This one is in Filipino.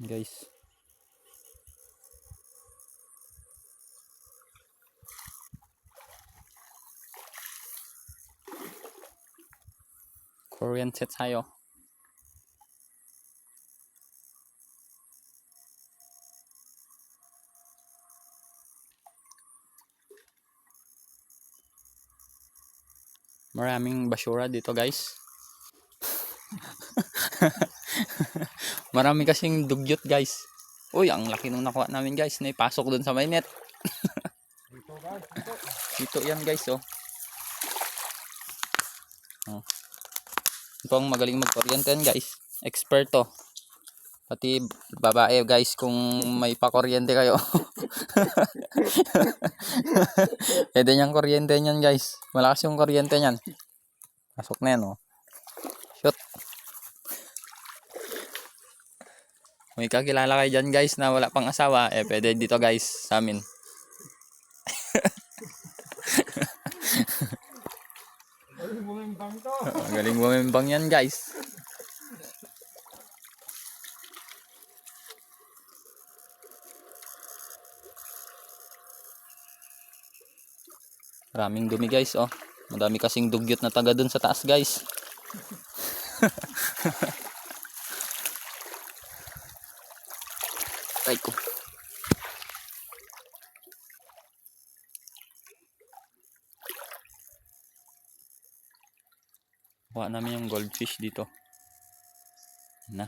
guys. Kuryente tayo. Maraming basura dito guys. Marami kasing dugyot guys. Uy, ang laki nung nakuha namin guys. Naipasok dun sa may net. Dito guys, dito. Dito yan guys oh. Oh. Ito ang magaling magkuryente yan guys. Eksperto. Pati babae guys kung may pakuryente kayo. Pwede niyang kuryente niyan guys. Malakas yung kuryente niyan. Pasok na yan oh. Shoot. May kakilala kayo dyan guys na wala pang asawa. Pwede dito guys sa amin. Galing bumimbang to. Galing bumimbang yan guys. Maraming dumi guys oh. Madami kasing dugyot na taga dun sa taas guys. Ay ko. Kuha namin yung goldfish dito. Na.